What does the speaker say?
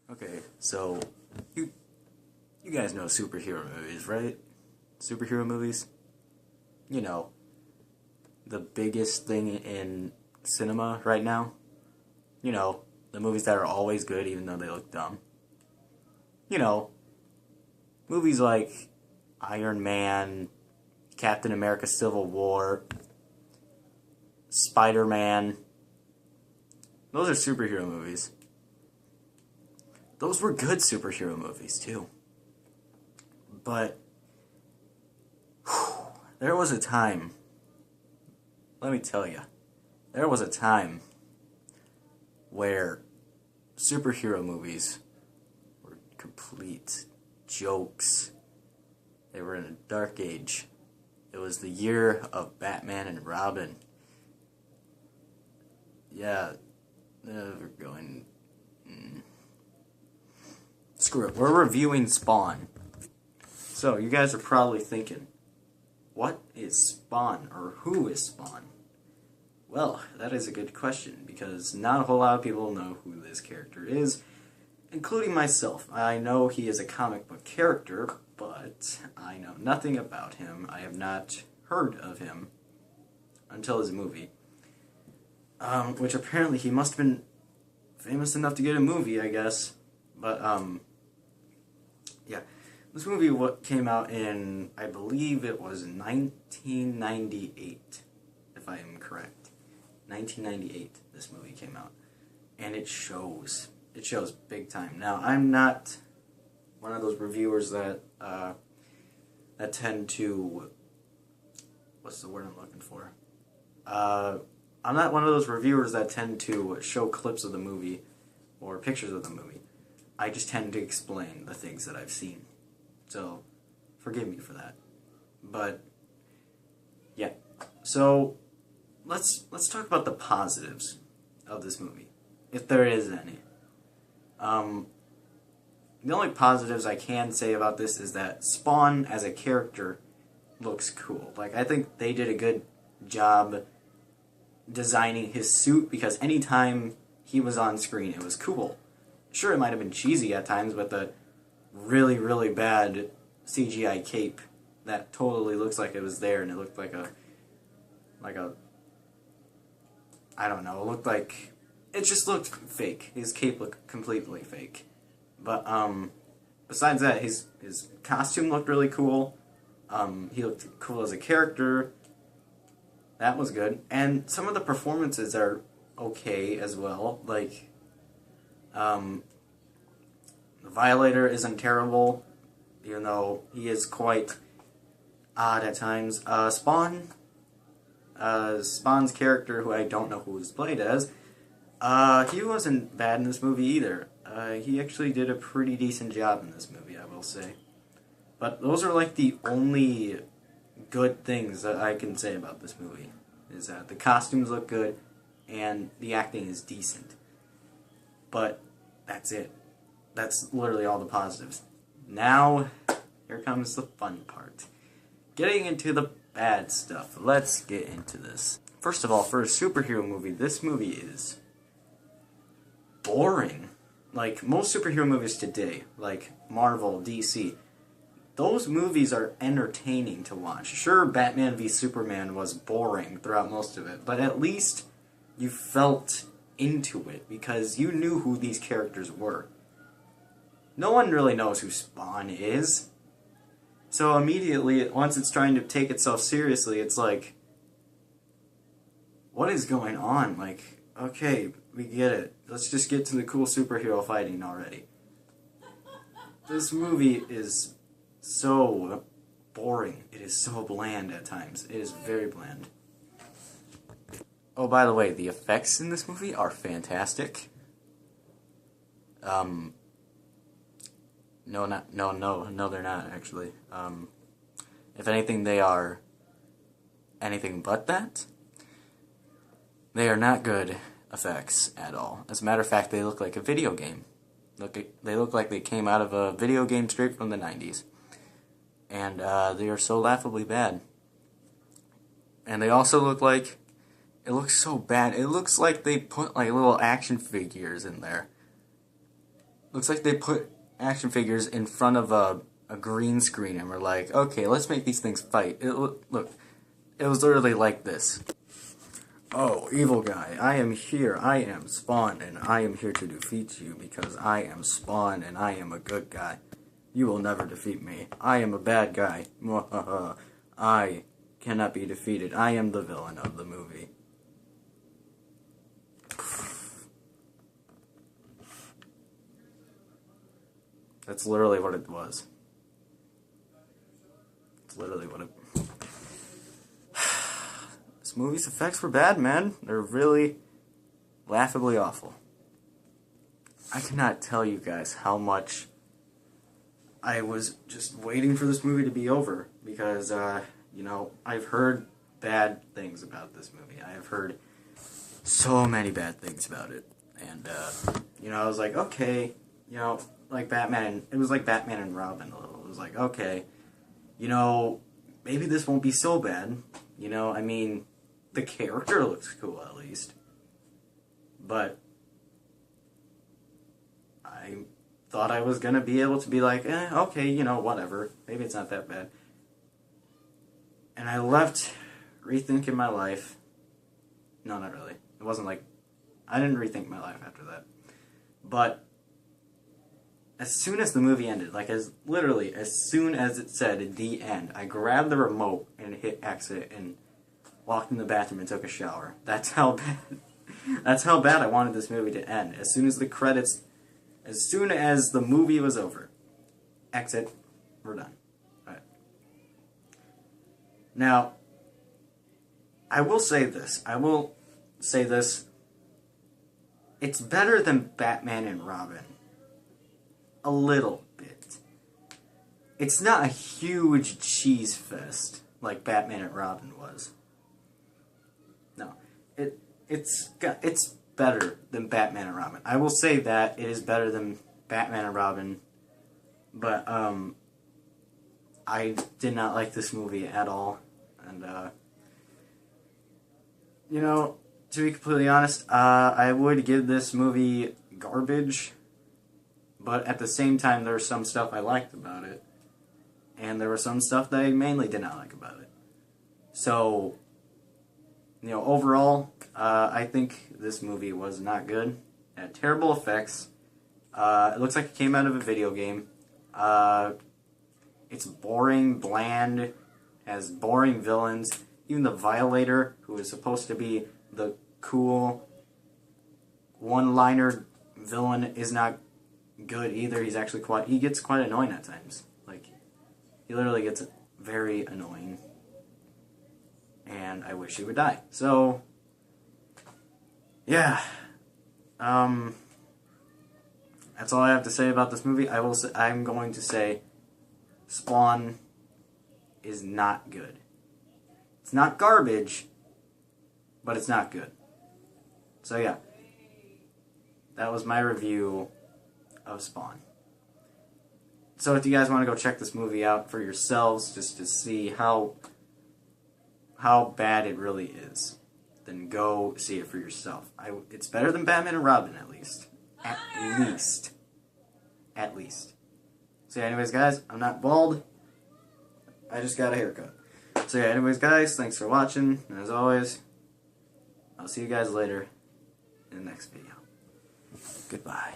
Okay, so you guys know superhero movies, right? Superhero movies? You know, the biggest thing in cinema right now. You know, the movies that are always good even though they look dumb. You know, movies like Iron Man, Captain America Civil War, Spider-Man. Those are superhero movies. Those were good superhero movies, too. But there was a time, let me tell you, there was a time where superhero movies were complete jokes. They were in a dark age. It was the year of Batman and Robin. Yeah, we're going... Screw it, we're reviewing Spawn. So, you guys are probably thinking, what is Spawn, or who is Spawn? Well, that is a good question, because not a whole lot of people know who this character is, including myself. I know he is a comic book character, but I know nothing about him. I have not heard of him until his movie. Which apparently he must have been famous enough to get a movie, I guess. But, yeah. This movie came out in, I believe it was 1998, if I am correct. 1998, this movie came out. And it shows. It shows big time. Now, I'm not one of those reviewers that tend to... What's the word I'm looking for? I'm not one of those reviewers that tend to show clips of the movie or pictures of the movie. I just tend to explain the things that I've seen. So, forgive me for that. But, yeah. So, let's talk about the positives of this movie, if there is any. The only positives I can say about this is that Spawn as a character looks cool. Like, I think they did a good job designing his suit, because anytime he was on screen, it was cool. Sure, it might have been cheesy at times with the really, really bad CGI cape that totally looks like it was there, and it looked like a, I don't know, it just looked fake. His cape looked completely fake. But, besides that, his costume looked really cool. He looked cool as a character. That was good. And some of the performances are okay as well. Like, the Violator isn't terrible, even though he is quite odd at times. Spawn's character, who I don't know who was played as, he wasn't bad in this movie either. He actually did a pretty decent job in this movie, I will say. But those are like the only good things that I can say about this movie. Is that the costumes look good, and the acting is decent. But that's it. That's literally all the positives. Now, here comes the fun part. Getting into the bad stuff. Let's get into this. First of all, for a superhero movie, this movie is boring. Like, most superhero movies today, like Marvel, DC, those movies are entertaining to watch. Sure, Batman v Superman was boring throughout most of it, but at least you felt into it because you knew who these characters were. No one really knows who Spawn is. So immediately, once it's trying to take itself seriously, it's like, what is going on? Like, okay, we get it. Let's just get to the cool superhero fighting already. This movie is so boring. It is so bland at times. It is very bland. Oh, by the way, the effects in this movie are fantastic. No, they're not, actually. If anything, they are anything but that. They are not good effects at all. As a matter of fact, they look like a video game. They look like they came out of a video game straight from the 90s. And they are so laughably bad. And they also look like... It looks so bad. It looks like they put like little action figures in there. Looks like they put action figures in front of a green screen and were like, okay, let's make these things fight. Look, it was literally like this. Oh, evil guy, I am here. I am Spawn, and I am here to defeat you because I am Spawn and I am a good guy. You will never defeat me. I am a bad guy. I cannot be defeated. I am the villain of the movie. That's literally what it was. It's literally what it... This movie's effects were bad, man. They're really laughably awful. I cannot tell you guys how much I was just waiting for this movie to be over. Because, you know, I've heard bad things about this movie. I have heard so many bad things about it. And, you know, I was like, okay, you know, like Batman, it was like Batman and Robin a little. It was like, okay, you know, maybe this won't be so bad. You know, I mean, the character looks cool at least. But I thought I was gonna be able to be like, okay, you know, whatever. Maybe it's not that bad. And I left rethinking my life. No, not really. It wasn't like, I didn't rethink my life after that. But as soon as the movie ended, like literally as soon as it said the end, I grabbed the remote and hit exit and walked in the bathroom and took a shower. That's how bad I wanted this movie to end. As soon as the credits, as soon as the movie was over, exit, we're done. Alright. Now, I will say this. It's better than Batman and Robin. A little bit. It's not a huge cheese fest like Batman and Robin was. No, it's better than Batman and Robin. I will say that it is better than Batman and Robin, but I did not like this movie at all, and you know, to be completely honest, I would give this movie garbage. But at the same time, there was some stuff I liked about it. And there was some stuff that I mainly did not like about it. So, you know, overall, I think this movie was not good. It had terrible effects. It looks like it came out of a video game. It's boring, bland, has boring villains. Even the Violator, who is supposed to be the cool one-liner villain, is not good either. He gets quite annoying at times. Like, he literally gets very annoying. And I wish he would die. So, yeah. That's all I have to say about this movie. I'm going to say Spawn is not good. It's not garbage, but it's not good. So yeah. That was my review of Spawn. So if you guys want to go check this movie out for yourselves, just to see how bad it really is, then go see it for yourself. It's better than Batman and Robin, at least. At least. So yeah, anyways, guys, I'm not bald. I just got a haircut. So yeah, anyways, guys, thanks for watching. And as always, I'll see you guys later in the next video. Goodbye.